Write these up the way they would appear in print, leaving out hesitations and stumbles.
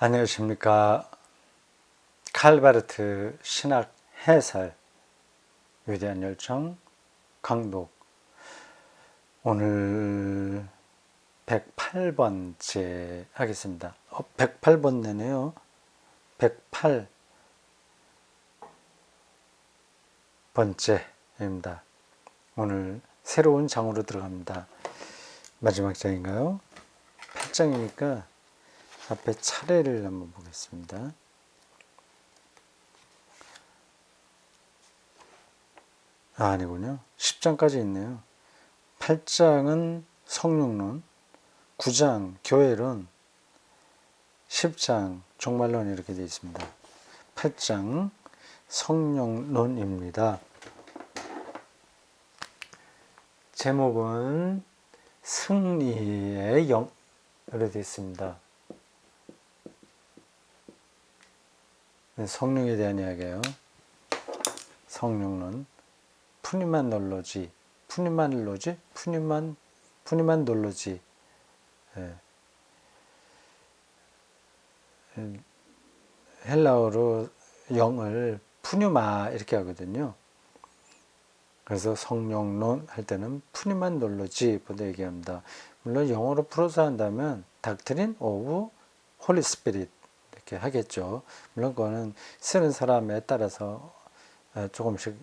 안녕하십니까. 칼바르트 신학 해설 위대한 열정 강독, 오늘 108번째 하겠습니다. 108번째네요. 108번째입니다. 오늘 새로운 장으로 들어갑니다. 마지막 장인가요? 8장이니까 앞에 차례를 한번 보겠습니다. 아니군요. 10장까지 있네요. 8장은 성령론, 9장 교회론, 10장 종말론 이렇게 되어 있습니다. 8장 성령론입니다. 제목은 승리의 영으로 되어 있습니다. 성령에 대한 이야기예요. 성령론. 푸니만놀로지, 푸니만놀로지. 헬라어로 영을 푸뉴마 이렇게 하거든요. 그래서 성령론 할 때는 푸니만놀로지보다 얘기합니다. 물론 영어로 풀어서 한다면 닥트린 오브 홀리 스피릿 이렇게 하겠죠. 물론 그거는 쓰는 사람에 따라서 조금씩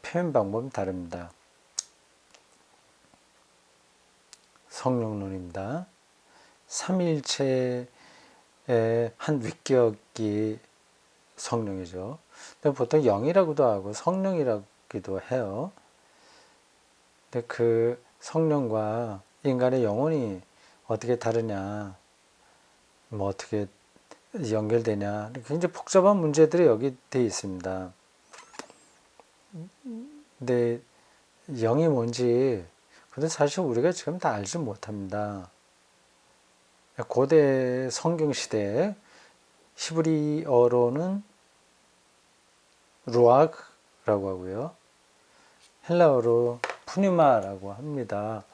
표현 방법은 다릅니다. 성령론입니다. 삼위일체의 한 위격이 성령이죠. 근데 보통 영이라고도 하고 성령이라고도 해요. 근데 그 성령과 인간의 영혼이 어떻게 다르냐, 뭐 어떻게 연결되냐, 굉장히 복잡한 문제들이 여기 되어 있습니다. 근데 영이 뭔지 근데 사실 우리가 지금 다 알지 못합니다. 고대 성경 시대에 히브리어로는 루아크라고 하고요. 헬라어로 푸니마라고 합니다.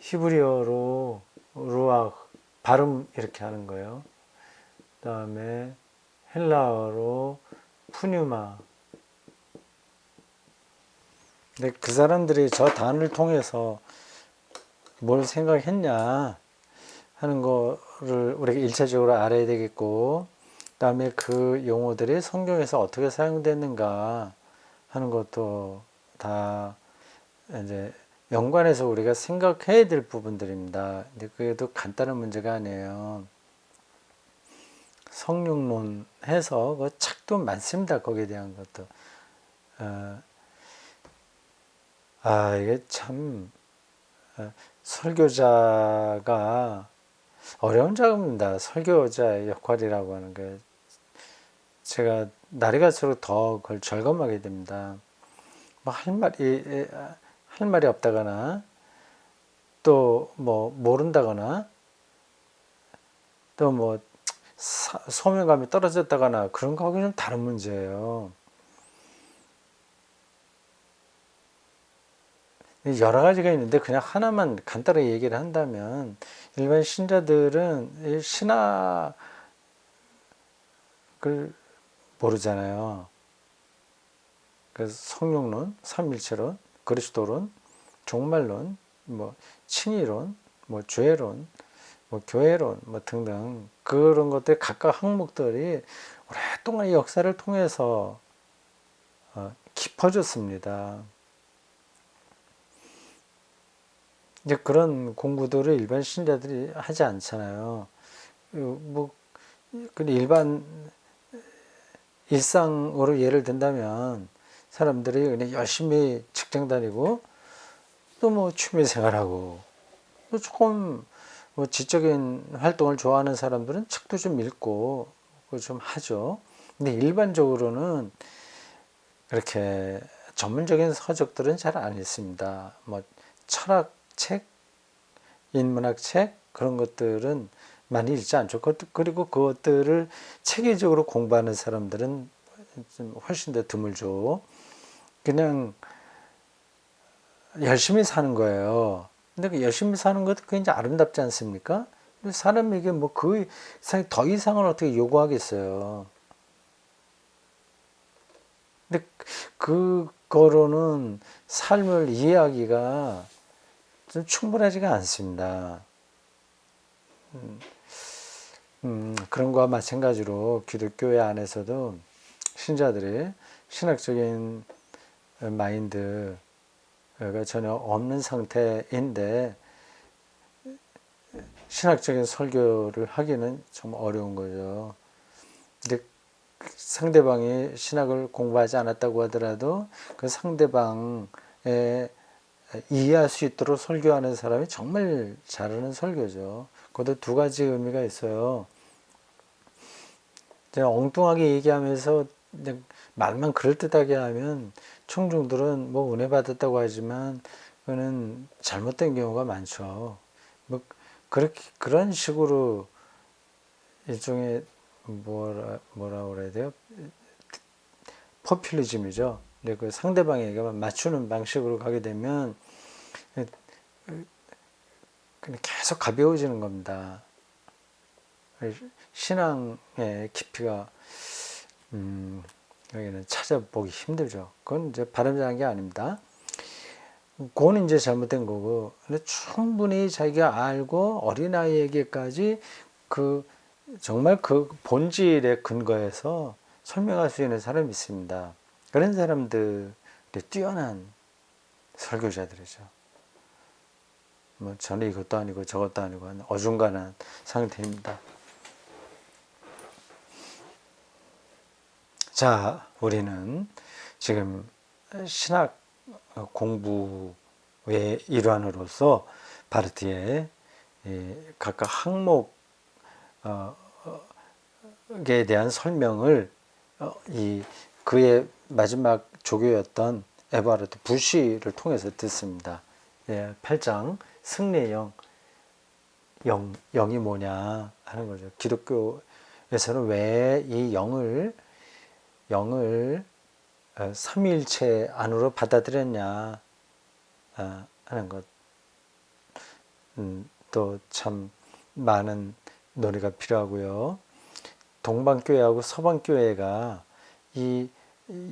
히브리어로 루아크 발음 이렇게 하는 거예요. 그 다음에 헬라어로 푸뉴마. 근데 그 사람들이 저 단어를 통해서 뭘 생각했냐 하는 거를 우리가 일차적으로 알아야 되겠고, 그 다음에 그 용어들이 성경에서 어떻게 사용됐는가 하는 것도 다 이제 연관해서 우리가 생각해야 될 부분들입니다. 근데 그게도 간단한 문제가 아니에요. 성령론 해서 그 책도 많습니다. 거기에 대한 것도. 이게 참 설교자가 어려운 작업입니다. 설교자의 역할이라고 하는 게 제가 날이 갈수록 더 그걸 절감하게 됩니다. 뭐 할 말이 없다거나 또 뭐 모른다거나 또 뭐 소명감이 떨어졌다거나 그런 거하고는 좀 다른 문제예요. 여러 가지가 있는데 그냥 하나만 간단하게 얘기를 한다면, 일반 신자들은 신학을 모르잖아요. 그래서 성령론, 삼일체론, 그리스도론, 종말론, 뭐 칭의론, 뭐 죄론, 뭐 교회론, 뭐 등등 그런 것들 각각 항목들이 오랫동안 역사를 통해서 깊어졌습니다. 이제 그런 공부들을 일반 신자들이 하지 않잖아요. 뭐 근데 일반 일상으로 예를 든다면 사람들이 그냥 열심히 직장 다니고 또 뭐 취미 생활하고 또 조금 뭐 지적인 활동을 좋아하는 사람들은 책도 좀 읽고 좀 하죠. 근데 일반적으로는 그렇게 전문적인 서적들은 잘 안 읽습니다. 뭐 철학책, 인문학책 그런 것들은 많이 읽지 않죠. 그리고 그것들을 체계적으로 공부하는 사람들은 좀 훨씬 더 드물죠. 그냥 열심히 사는 거예요. 근데 그 열심히 사는 것도 굉장히 아름답지 않습니까? 사람에게 뭐 그 이상 더 이상은 어떻게 요구하겠어요. 근데 그거로는 삶을 이해하기가 좀 충분하지가 않습니다. 그런 거와 마찬가지로 기독교회 안에서도 신자들이 신학적인 마인드가 전혀 없는 상태인데 신학적인 설교를 하기는 좀 어려운 거죠. 근데 상대방이 신학을 공부하지 않았다고 하더라도 그 상대방의 이해할 수 있도록 설교하는 사람이 정말 잘하는 설교죠. 그것도 두 가지 의미가 있어요. 엉뚱하게 얘기하면서 말만 그럴듯하게 하면 청중들은 뭐 은혜 받았다고 하지만 그거는 잘못된 경우가 많죠. 뭐 그렇게 그런 식으로 일종의 뭐라 그래야 돼요? 포퓰리즘이죠. 근데 그 상대방에게만 맞추는 방식으로 가게 되면 그냥 계속 가벼워지는 겁니다. 신앙의 깊이가 여기는 찾아보기 힘들죠. 그건 이제 바람직한 게 아닙니다. 그건 이제 잘못된 거고, 근데 충분히 자기가 알고 어린아이에게까지 그 정말 그 본질에 근거해서 설명할 수 있는 사람이 있습니다. 그런 사람들이 뛰어난 설교자들이죠. 뭐 저는 이것도 아니고 저것도 아니고 어중간한 상태입니다. 자, 우리는 지금 신학 공부의 일환으로서 바르트의 각각 항목에 대한 설명을 그의 마지막 조교였던 에버하르트 부시를 통해서 듣습니다. 8장 승리의 영이 뭐냐 하는 거죠. 기독교에서는 왜 이 영을 삼위일체 안으로 받아들였냐 하는 것. 또 참 많은 논의가 필요하고요. 동방교회하고 서방교회가 이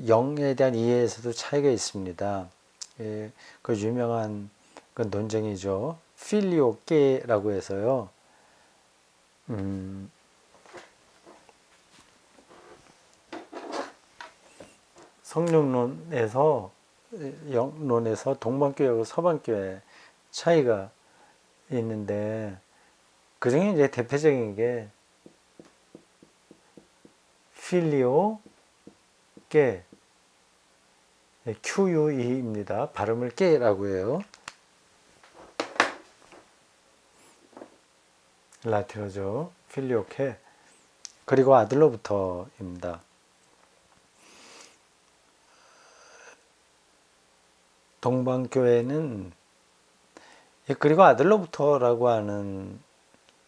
영에 대한 이해에서도 차이가 있습니다. 그 유명한 그 논쟁이죠. 필리오게라고 해서요. 성령론에서 영론에서 동방교회하고 서방교회 차이가 있는데 그 중에 이제 대표적인 게 필리오 깨 QUE입니다. 발음을 깨라고 해요. 라틴어죠. 필리오 깨. 그리고 아들로부터입니다. 동방교회는 그리고 아들로부터라고 하는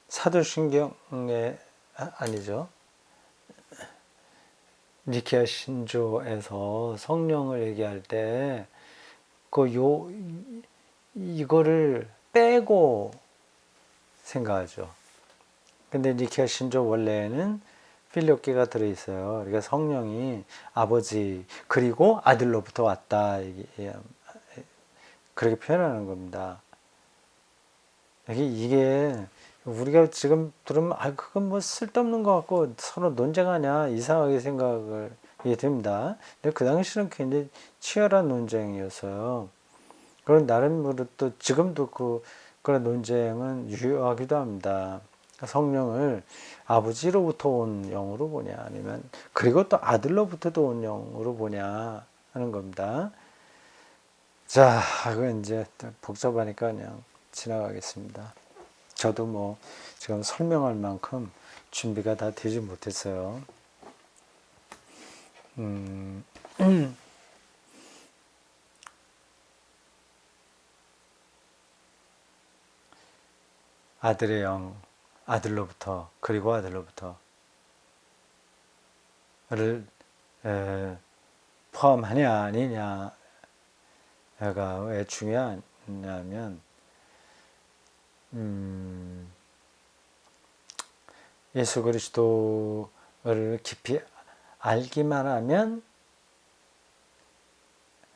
사도신경에 아니죠. 니케아 신조에서 성령을 얘기할 때 이거를 빼고 생각하죠. 근데 니케아 신조 원래는 필리오게가 들어있어요. 그러니까 성령이 아버지 그리고 아들로부터 왔다 그렇게 표현하는 겁니다. 이게 우리가 지금 들으면 그건 뭐 쓸데없는 것 같고 서로 논쟁하냐 이상하게 생각을 됩니다. 근데 그 당시는 굉장히 치열한 논쟁이었어요. 그런 나름으로 또 지금도 그런 논쟁은 유효하기도 합니다. 성령을 아버지로부터 온 영으로 보냐 아니면 그리고 또 아들로부터도 온 영으로 보냐 하는 겁니다. 자, 그건 이제 복잡하니까 그냥 지나가겠습니다. 저도 뭐 지금 설명할 만큼 준비가 다 되지 못했어요. 아들의 영, 아들로부터 그리고 아들로부터를 포함하냐 아니냐가 왜 중요하냐면 예수 그리스도를 깊이 알기만 하면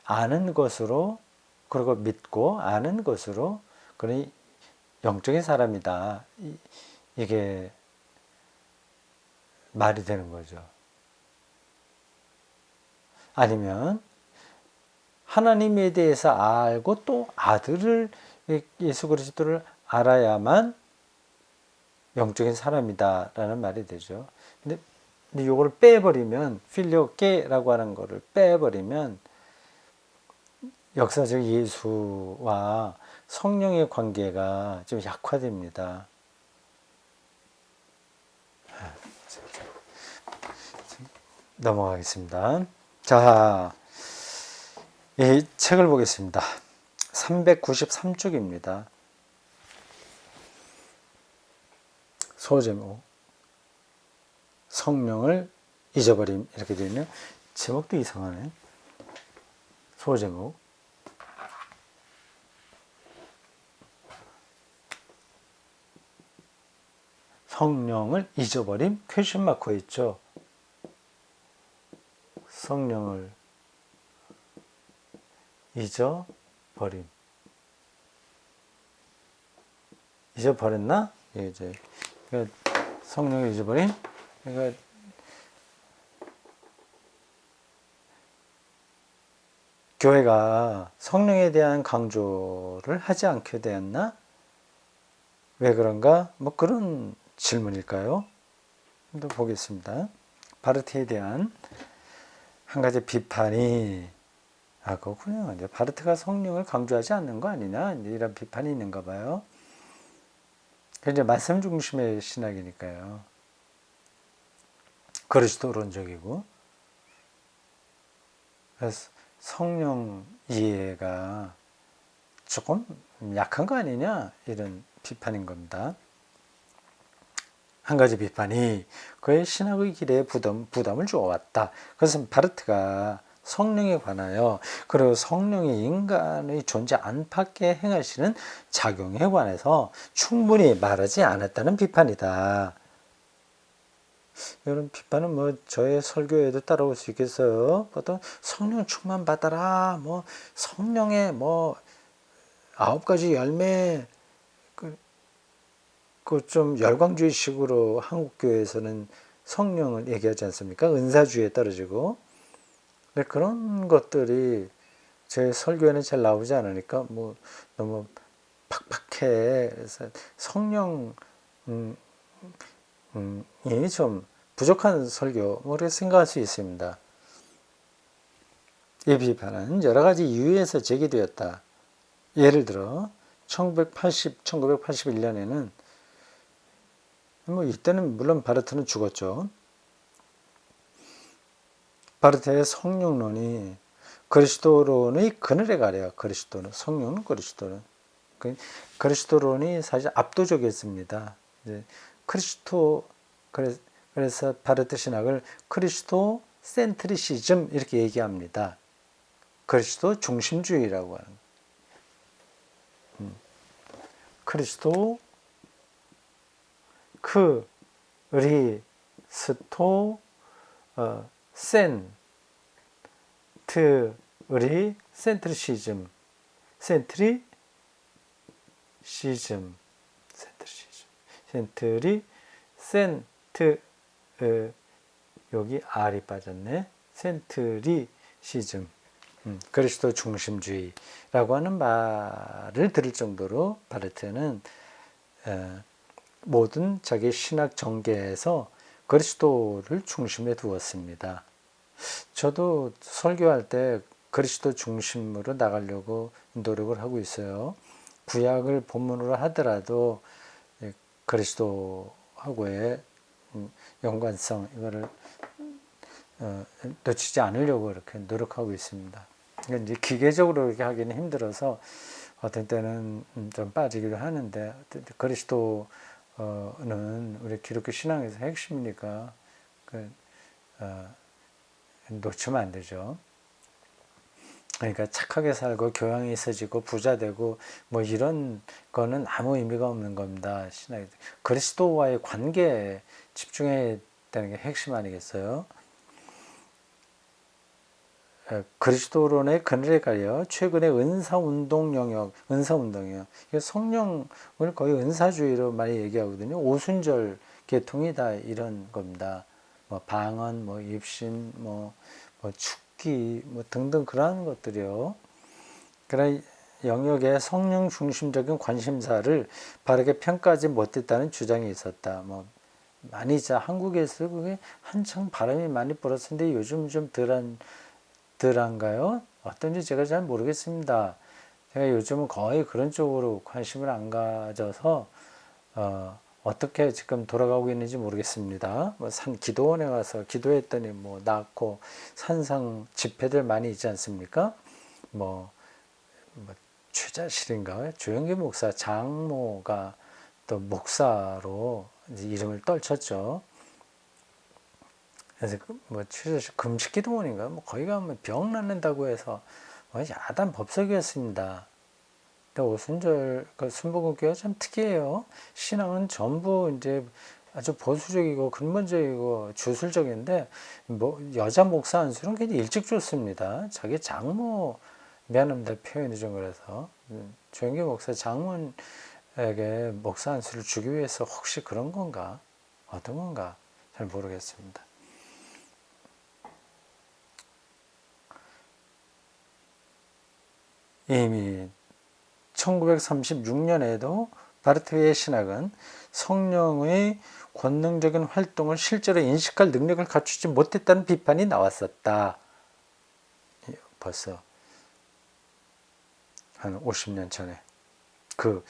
아는 것으로, 그리고 믿고 아는 것으로 그런 영적인 사람이다, 이게 말이 되는 거죠. 아니면 하나님에 대해서 알고 또 아들을, 예수 그리스도를 알아야만 영적인 사람이다라는 말이 되죠. 근데 이걸 빼버리면, 필io게라고 하는 거를 빼버리면 역사적 예수와 성령의 관계가 좀 약화됩니다. 넘어가겠습니다. 자, 이 책을 보겠습니다. 393쪽입니다. 소제목, 성령을 잊어버림, 이렇게 되어 있네요. 제목도 이상하네. 소제목, 성령을 잊어버림, 퀘션 마크 있죠. 성령을 잊어버림. 잊어버렸나? 이제 성령을 잊어버림. 그러니까 교회가 성령에 대한 강조를 하지 않게 되었나? 왜 그런가? 뭐 그런 질문일까요? 또 보겠습니다. 바르트에 대한 한 가지 비판이, 그렇군요. 이제 바르트가 성령을 강조하지 않는 거 아니냐, 이런 비판이 있는가 봐요. 이제 말씀 중심의 신학이니까요. 그리스도론적이고. 그래서 성령 이해가 조금 약한 거 아니냐, 이런 비판인 겁니다. 한 가지 비판이 그의 신학의 길에 부담을 주어왔다. 그것은 바르트가 성령에 관하여, 그리고 성령이 인간의 존재 안팎에 행하시는 작용에 관해서 충분히 말하지 않았다는 비판이다. 이런 비판은 뭐 저의 설교에도 따라올 수 있겠어요. 보통 성령 충만 받아라, 뭐 성령의 뭐 9가지 열매, 그 좀 열광주의식으로 한국 교회에서는 성령을 얘기하지 않습니까? 은사주의에 떨어지고. 근데 그런 것들이 제 설교에는 잘 나오지 않으니까 뭐 너무 팍팍해. 그래서 성령이 좀 부족한 설교, 뭐 그렇게 생각할 수 있습니다. 이 비판은 여러 가지 이유에서 제기되었다. 예를 들어 1981년에는 뭐 이때는 물론 바르트는 죽었죠. 바르트의 성령론이 그리스도론의 그늘에 가려요. 그리스도는, 성령은 그리스도는. 그리스도론이 사실 압도적이었습니다. 그래서 바르트 신학을 크리스토 센트리시즘 이렇게 얘기합니다. 그리스도 중심주의라고 하는. 크리스토 크리스토 센트리시즘 여기 R이 빠졌네. 센트리시즘, 그리스도 중심주의라고 하는 말을 들을 정도로 바르트는 모든 자기 신학 전개에서 그리스도를 중심에 두었습니다. 저도 설교할 때 그리스도 중심으로 나가려고 노력을 하고 있어요. 구약을 본문으로 하더라도 그리스도하고의 연관성, 이거를 놓치지 않으려고 이렇게 노력하고 있습니다. 이제 기계적으로 이렇게 하기는 힘들어서 어떤 때는 좀 빠지기도 하는데, 그리스도는 우리 기독교 신앙에서 핵심이니까 놓치면 안 되죠. 그러니까 착하게 살고 교양이 있어지고 부자 되고 뭐 이런 거는 아무 의미가 없는 겁니다. 신앙이 그리스도와의 관계에 집중해야 되는 게 핵심 아니겠어요? 그리스도론의 그늘에 가려 최근의 은사운동 영역, 은사운동이요. 성령을 거의 은사주의로 많이 얘기하거든요. 오순절 계통이 다 이런 겁니다. 뭐 방언, 뭐 입신, 뭐 축기, 뭐 등등 그러한 것들이요. 그런 영역의 성령 중심적인 관심사를 바르게 평가하지 못했다는 주장이 있었다. 뭐 많이 자 한국에서 그게 한창 바람이 많이 불었는데 요즘 좀 덜한가요? 어떤지 제가 잘 모르겠습니다. 제가 요즘은 거의 그런 쪽으로 관심을 안 가져서 어떻게 지금 돌아가고 있는지 모르겠습니다. 뭐 산 기도원에 가서 기도했더니 뭐 낫고 산상 집회들 많이 있지 않습니까? 뭐 최자실인가 조영기 목사 장모가 또 목사로 이름을 떨쳤죠. 그래서 뭐 최자실 금식기도원인가 뭐 거기 가면 병 낫는다고 해서 야단 법석이었습니다. 근데 오순절 그 순복음교회가 참 특이해요. 신앙은 전부 이제 아주 보수적이고 근본적이고 주술적인데 뭐 여자 목사 안수는 굉장히 일찍 줬습니다. 자기 장모 미안합니다 표현이 좀 그래서 조영기 목사 장모에게 목사 안수를 주기 위해서 혹시 그런 건가 어떤 건가 잘 모르겠습니다. 이미 1936년에도 바르트의 신학은 성령의 권능적인 활동을 실제로 인식할 능력을 갖추지 못했다는 비판이 나왔었다. 벌써 한 50년 전에, 그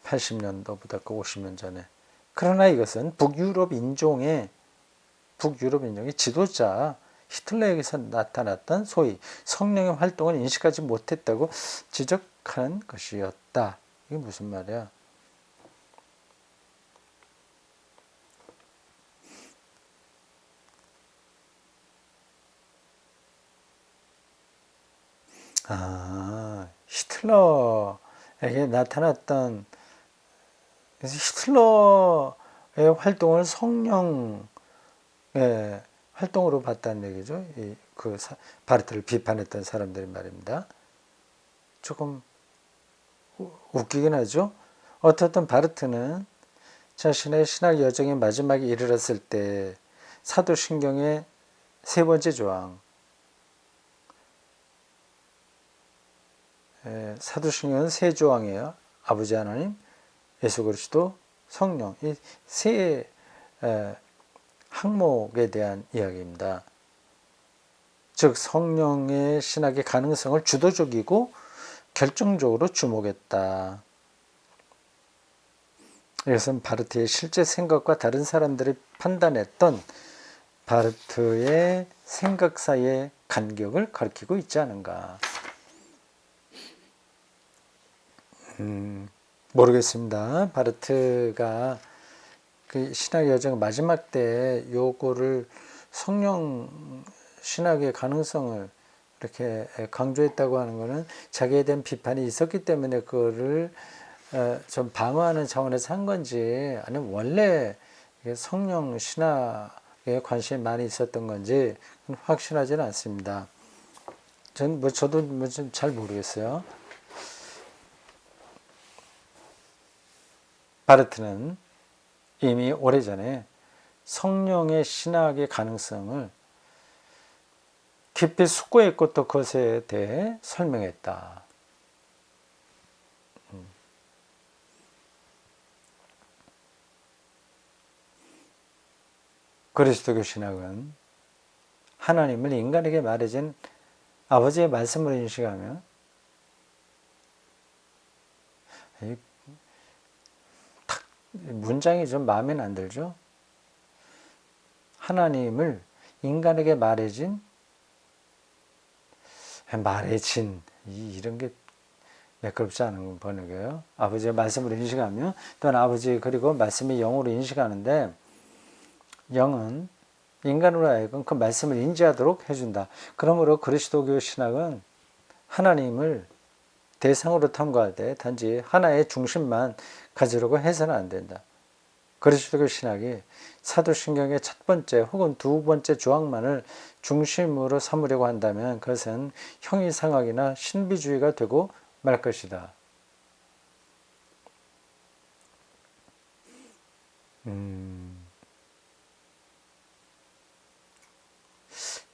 80년도보다 그 50년 전에. 그러나 이것은 북유럽 인종의 지도자 히틀러에게서 나타났던 소위 성령의 활동을 인식하지 못했다고 지적하는 것이었다. 이게 무슨 말이야? 히틀러에게 나타났던, 그래서 히틀러의 활동을 성령의 활동으로 봤다는 얘기죠. 바르트를 비판했던 사람들이 말입니다. 조금 웃기긴 하죠. 어떻든 바르트는 자신의 신학 여정의 마지막에 이르렀을 때 사도신경의 세 번째 조항, 사도신경은 세 조항이에요. 아버지 하나님, 예수 그리스도, 성령, 이 세 항목에 대한 이야기입니다. 즉 성령의 신학의 가능성을 주도적이고 결정적으로 주목했다. 이것은 바르트의 실제 생각과 다른 사람들이 판단했던 바르트의 생각 사이의 간격을 가리키고 있지 않은가. 모르겠습니다. 바르트가 그 신학 여정 마지막 때 요거를 성령 신학의 가능성을 이렇게 강조했다고 하는 것은 자기에 대한 비판이 있었기 때문에 그거를 좀 방어하는 차원에서 한 건지 아니면 원래 성령 신학에 관심이 많이 있었던 건지 확실하지는 않습니다. 저도 좀 잘 모르겠어요. 바르트는 이미 오래전에 성령의 신학의 가능성을 깊이 숙고했고 또 그것에 대해 설명했다. 그리스도교 신학은 하나님을 인간에게 말해진 아버지의 말씀으로 인식하며 문장이 좀 마음에 안 들죠? 하나님을 인간에게 말해진 이런 게 매끄럽지 않은 번역이에요. 아버지의 말씀으로 인식하며 또는 아버지 그리고 말씀이 영으로 인식하는데 영은 인간으로 하여금 그 말씀을 인지하도록 해준다. 그러므로 그리스도교 신학은 하나님을 대상으로 탐구하되 단지 하나의 중심만 가지려고 해서는 안 된다. 그리스도교 신학이 사도신경의 첫 번째 혹은 두 번째 조항만을 중심으로 삼으려고 한다면 그것은 형이상학이나 신비주의가 되고 말 것이다.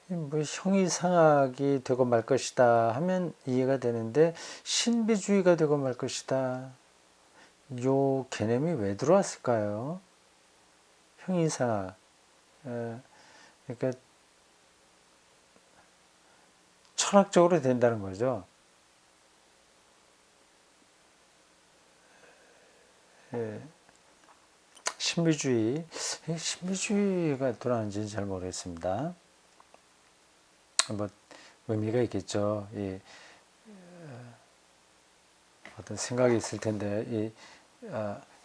뭐 형이상학이 되고 말 것이다 하면 이해가 되는데 신비주의가 되고 말 것이다. 요 개념이 왜 들어왔을까요? 형이상학. 그러니까 철학적으로 된다는 거죠. 신비주의가 돌아왔는지는 잘 모르겠습니다. 뭐 의미가 있겠죠. 어떤 생각이 있을 텐데 이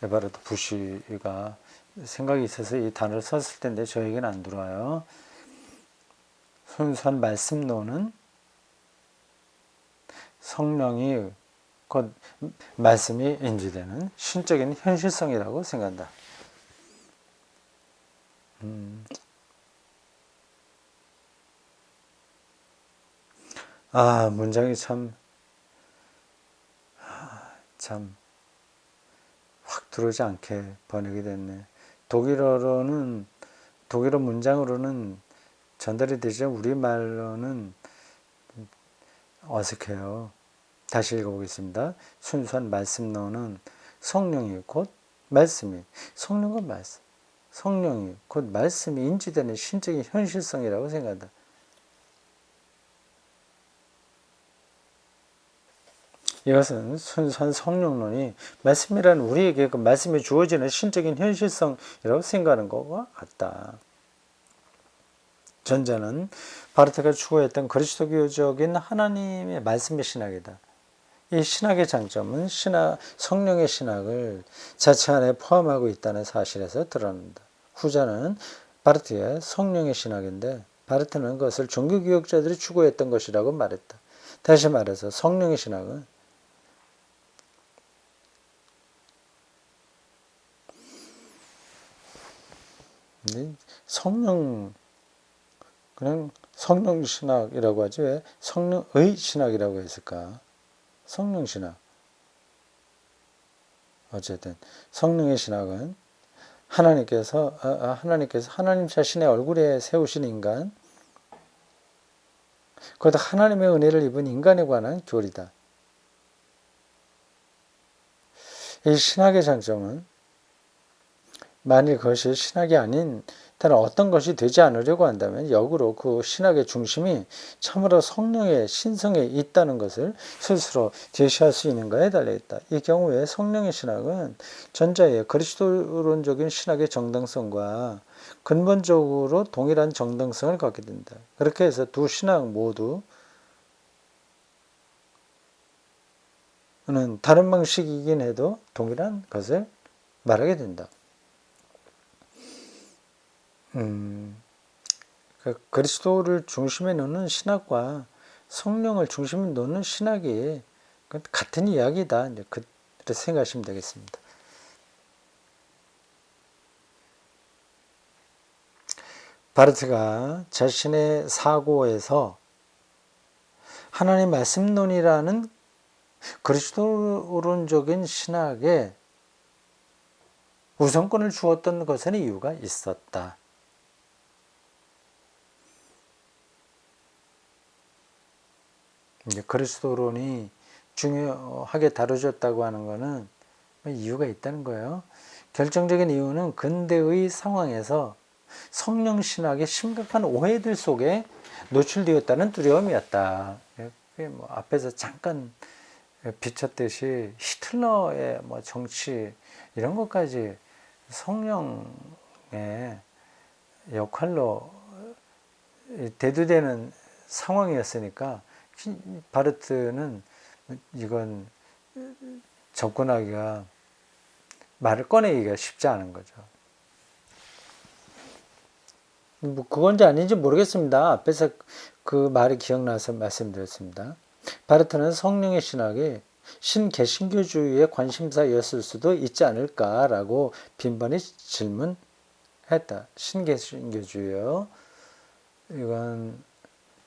에바르트 부시가 생각이 있어서 이 단어를 썼을 텐데 저에게는 안 들어와요. 순수한 말씀론은 성령이 곧 말씀이 인지되는 신적인 현실성이라고 생각한다. 문장이 참 확 들어오지 않게 번역이 됐네. 독일어 문장으로는 전달이 되죠. 우리말로는 어색해요. 다시 읽어보겠습니다. 순수한 말씀론은 성령이 곧 말씀이, 성령과 말씀, 성령이 곧 말씀이 인지되는 신적인 현실성이라고 생각한다. 이것은 순수한 성령론이 말씀이란 우리에게 그 말씀이 주어지는 신적인 현실성이라고 생각하는 것과 같다. 전자는 바르트가 추구했던 그리스도교적인 하나님의 말씀의 신학이다. 이 신학의 장점은 성령의 신학을 자체 안에 포함하고 있다는 사실에서 드러난다. 후자는 바르트의 성령의 신학인데 바르트는 그것을 종교개혁자들이 추구했던 것이라고 말했다. 다시 말해서 성령의 신학은 그냥 성령 신학이라고 하지 왜 성령의 신학이라고 했을까? 성령 신학. 어쨌든 성령의 신학은 하나님께서 하나님 자신의 얼굴에 세우신 인간, 곧 하나님의 은혜를 입은 인간에 관한 교리다. 이 신학의 장점은 만일 그것이 신학이 아닌 다른 어떤 것이 되지 않으려고 한다면 역으로 그 신학의 중심이 참으로 성령의 신성에 있다는 것을 스스로 제시할 수 있는가에 달려있다. 이 경우에 성령의 신학은 전자의 그리스도론적인 신학의 정당성과 근본적으로 동일한 정당성을 갖게 된다. 그렇게 해서 두 신학 모두는 다른 방식이긴 해도 동일한 것을 말하게 된다. 그리스도를 중심에 놓는 신학과 성령을 중심에 놓는 신학이 같은 이야기다. 그렇게 생각하시면 되겠습니다. 바르트가 자신의 사고에서 하나님 말씀론이라는 그리스도론적인 신학에 우선권을 주었던 것에는 이유가 있었다. 그리스도론이 중요하게 다뤄졌다고 하는 것은 이유가 있다는 거예요. 결정적인 이유는 근대의 상황에서 성령 신학의 심각한 오해들 속에 노출되었다는 두려움이었다. 뭐 앞에서 잠깐 비쳤듯이 히틀러의 뭐 정치 이런 것까지 성령의 역할로 대두되는 상황이었으니까 바르트는 이건 접근하기가 말을 꺼내기가 쉽지 않은 거죠. 뭐 그건지 아닌지 모르겠습니다. 앞에서 그 말이 기억나서 말씀드렸습니다. 바르트는 성령의 신학이 신개신교주의의 관심사였을 수도 있지 않을까라고 빈번히 질문했다. 신개신교주의요. 이건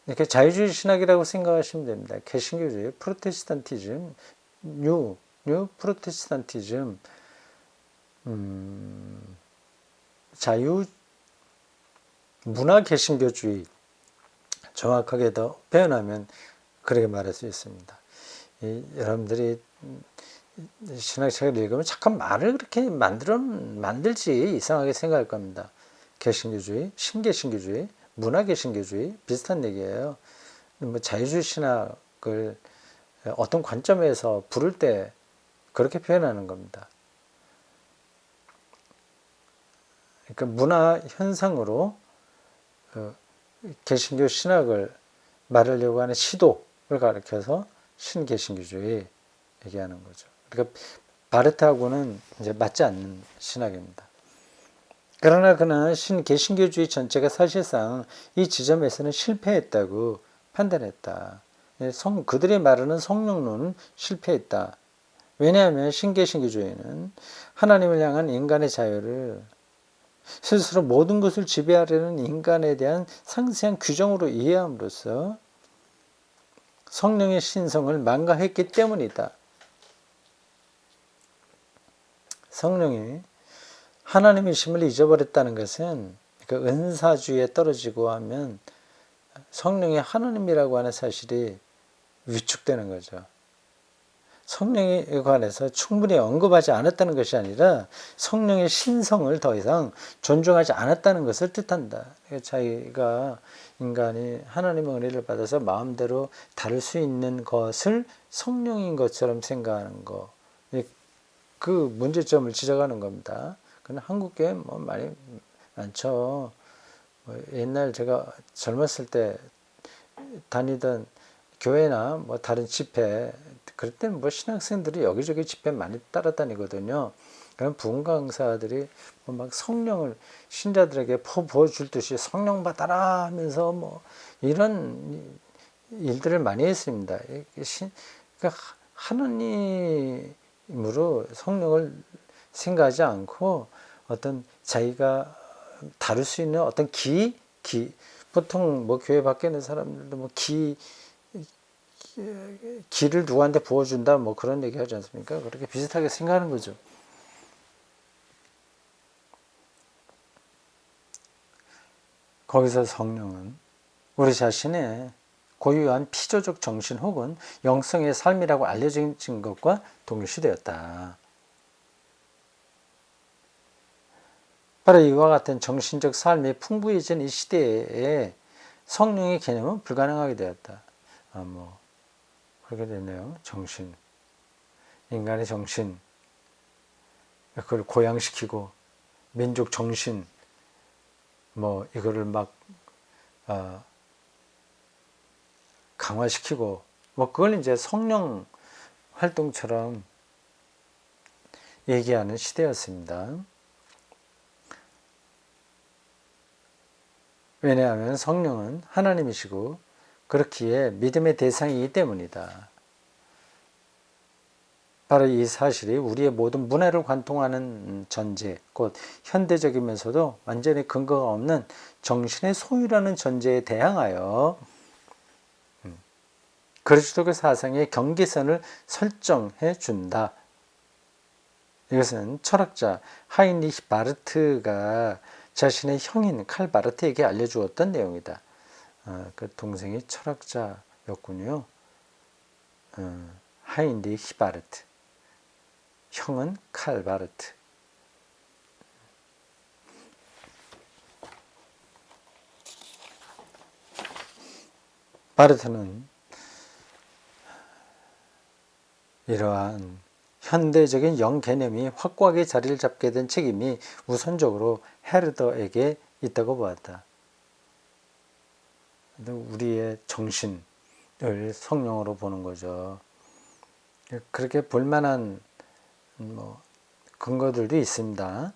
이렇게 자유주의 신학이라고 생각하시면 됩니다. 개신교주의, 프로테스탄티즘, 뉴 프로테스탄티즘, 자유 문화 개신교주의, 정확하게 더 표현하면 그렇게 말할 수 있습니다. 여러분들이 신학책을 읽으면 잠깐 말을 그렇게 만들지 이상하게 생각할 겁니다. 개신교주의, 신개신교주의, 문화 개신교주의 비슷한 얘기예요. 뭐 자유주의 신학을 어떤 관점에서 부를 때 그렇게 표현하는 겁니다. 그러니까 문화 현상으로 개신교 신학을 말하려고 하는 시도를 가리켜서 신개신교주의 얘기하는 거죠. 그러니까 바르트하고는 이제 맞지 않는 신학입니다. 그러나 그는 신개신교주의 전체가 사실상 이 지점에서는 실패했다고 판단했다. 그들이 말하는 성령론은 실패했다. 왜냐하면 신개신교주의는 하나님을 향한 인간의 자유를 스스로 모든 것을 지배하려는 인간에 대한 상세한 규정으로 이해함으로써 성령의 신성을 망가했기 때문이다. 성령이 하나님이심을 잊어버렸다는 것은 그 은사주의에 떨어지고 하면 성령이 하나님이라고 하는 사실이 위축되는 거죠. 성령에 관해서 충분히 언급하지 않았다는 것이 아니라 성령의 신성을 더 이상 존중하지 않았다는 것을 뜻한다. 자기가 인간이 하나님의 은혜를 받아서 마음대로 다룰 수 있는 것을 성령인 것처럼 생각하는 것. 그 문제점을 지적하는 겁니다. 그건 한국교회 뭐 많이 많죠. 옛날 제가 젊었을 때 다니던 교회나 뭐 다른 집회, 그럴 땐 뭐 신학생들이 여기저기 집회 많이 따라다니거든요. 그럼 부흥 강사들이 막 성령을 신자들에게 부어줄 듯이 성령 받아라 하면서 뭐 이런 일들을 많이 했습니다. 그러니까 하나님으로 성령을 생각하지 않고 어떤 자기가 다룰 수 있는 어떤 보통 뭐 교회 밖에 있는 사람들도 뭐 기를 누구한테 부어준다 뭐 그런 얘기 하지 않습니까? 그렇게 비슷하게 생각하는 거죠. 거기서 성령은 우리 자신의 고유한 피조적 정신 혹은 영성의 삶이라고 알려진 것과 동일시되었다. 바로 이와 같은 정신적 삶이 풍부해진 이 시대에 성령의 개념은 불가능하게 되었다. 그렇게 됐네요. 정신. 인간의 정신. 그걸 고양시키고, 민족 정신. 이거를 막, 강화시키고, 그걸 이제 성령 활동처럼 얘기하는 시대였습니다. 왜냐하면 성령은 하나님이시고 그렇기에 믿음의 대상이기 때문이다. 바로 이 사실이 우리의 모든 문화를 관통하는 전제, 곧 현대적이면서도 완전히 근거가 없는 정신의 소유라는 전제에 대항하여 그리스도의 사상의 경계선을 설정해 준다. 이것은 철학자 하인리히 바르트가 자신의 형인 칼 바르트에게 알려주었던 내용이다. 그 동생이 철학자였군요. 하인리히 바르트. 형은 칼 바르트. 바르트는 이러한 현대적인 영 개념이 확고하게 자리를 잡게 된 책임이 우선적으로 헤르더에게 있다고 보았다. 우리의 정신을 성령으로 보는 거죠. 그렇게 볼만한 근거들도 있습니다.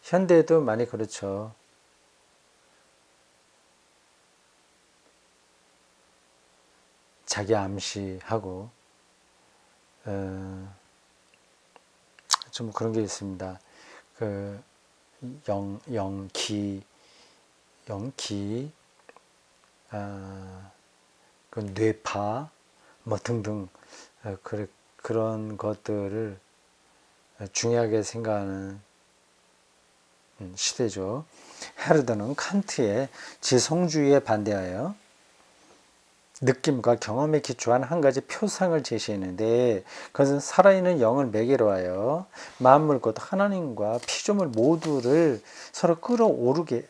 현대에도 많이 그렇죠. 자기 암시하고 좀 그런 게 있습니다. 그 영기, 그 뇌파 뭐 등등 그런 것들을 중요하게 생각하는 시대죠. 헤르드는 칸트의 지성주의에 반대하여 느낌과 경험에 기초한 한 가지 표상을 제시했는데, 그것은 살아있는 영을 매개로 하여 만물 곧 하나님과 피조물 모두를 서로 끌어오르게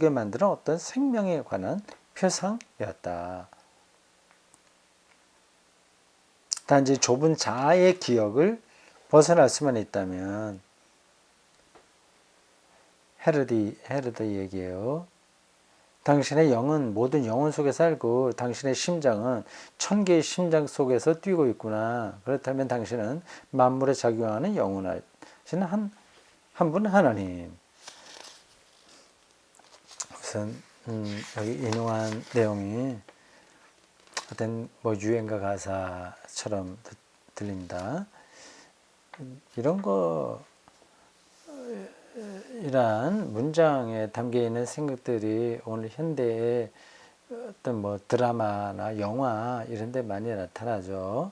만드는 어떤 생명에 관한 표상이었다. 단지 좁은 자아의 기억을 벗어날 수만 있다면, 헤르드 얘기예요. 당신의 영은 모든 영혼 속에 살고 당신의 심장은 천 개의 심장 속에서 뛰고 있구나. 그렇다면 당신은 만물에 작용하는 영원하신 한 분 하나님. 우선 여기 인용한 내용이 어떤 뭐 유행가 가사처럼 들립니다. 이러한 문장에 담겨 있는 생각들이 오늘 현대의 어떤 뭐 드라마나 영화 이런 데 많이 나타나죠.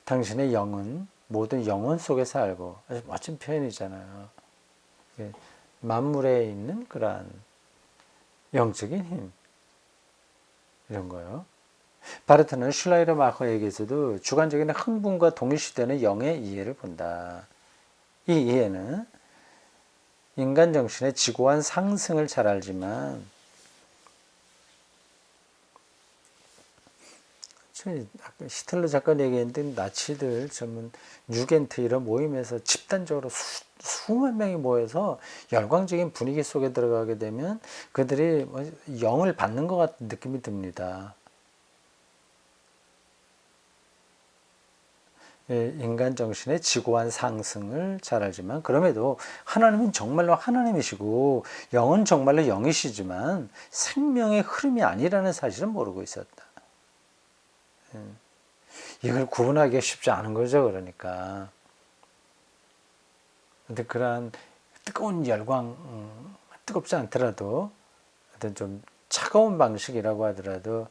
당신의 영은 모든 영혼 속에 살고, 아주 멋진 표현이잖아요. 만물에 있는 그러한 영적인 힘, 이런 거요. 바르트는 슐라이러 마커에게서도 주관적인 흥분과 동일시되는 영의 이해를 본다. 이 이해는 인간 정신의 지고한 상승을 잘 알지만, 아까 히틀러 작가 얘기했는데 나치들 전문 유겐트 이런 모임에서 집단적으로 수만 명이 모여서 열광적인 분위기 속에 들어가게 되면 그들이 영을 받는 것 같은 느낌이 듭니다. 인간 정신의 지고한 상승을 잘 알지만, 그럼에도 하나님은 정말로 하나님이시고 영은 정말로 영이시지만 생명의 흐름이 아니라는 사실은 모르고 있었다. 이걸 구분하기가 쉽지 않은 거죠. 그러니까. 근데 그러한 뜨거운 열광, 뜨겁지 않더라도 어떤 좀 차가운 방식이라고 하더라도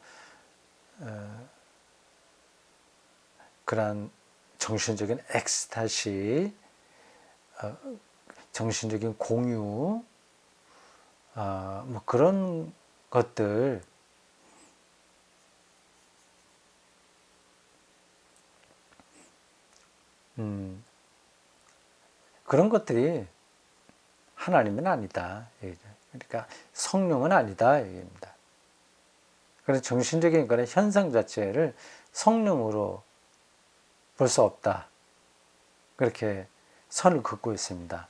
그러한 정신적인 엑스타시, 정신적인 공유, 뭐 그런 것들, 그런 것들이 하나님은 아니다. 그러니까 성령은 아니다. 얘기입니다. 그래서 정신적인 그런 현상 자체를 성령으로 볼 수 없다. 그렇게 선을 긋고 있습니다.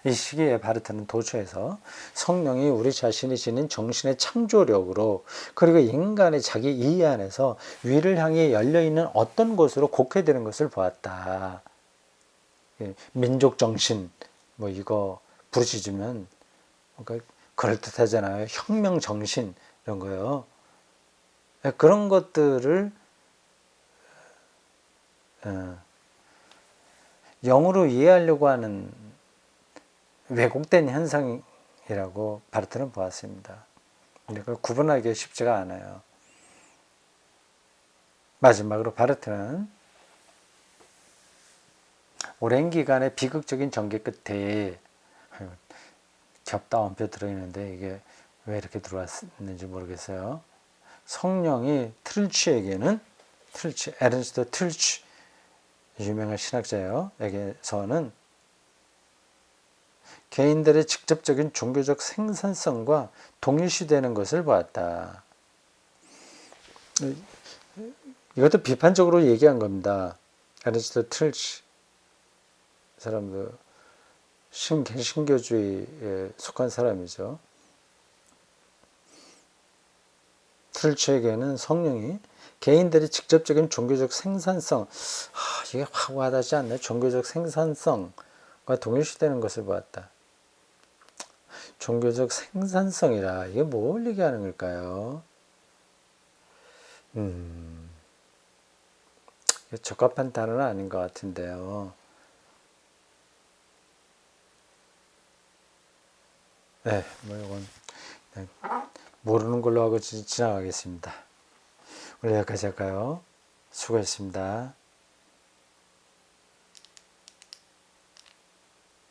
이 시기에 바르트는 도처에서 성령이 우리 자신이 지닌 정신의 창조력으로, 그리고 인간의 자기 이해 안에서 위를 향해 열려있는 어떤 곳으로 곡해되는 것을 보았다. 민족 정신, 뭐 이거 부르짖으면 그럴듯하잖아요. 혁명 정신, 이런 거요. 그런 것들을 영으로 이해하려고 하는 왜곡된 현상이라고 바르트는 보았습니다. 근데 그걸 구분하기가 쉽지가 않아요. 마지막으로 바르트는 오랜 기간의 비극적인 전개 끝에, 겹다운표 들어있는데 이게 왜 이렇게 들어왔는지 모르겠어요. 성령이 트릴치에게는, 에른스트 트릴치, 유명한 신학자예요. 에게서는 개인들의 직접적인 종교적 생산성과 동일시되는 것을 보았다. 이것도 비판적으로 얘기한 겁니다. 에른스트 트릴치 사람도 신교주의에 속한 사람이죠. 트릴치에게는 성령이 개인들의 직접적인 종교적 생산성, 이게 확 와닿지 않네. 종교적 생산성과 동일시되는 것을 보았다. 종교적 생산성이라 이게 뭘 얘기하는 걸까요? 적합한 단어는 아닌 것 같은데요. 네, 뭐 이건 그냥 모르는 걸로 하고 지나가겠습니다. 오늘 여기까지 할까요? 수고했습니다.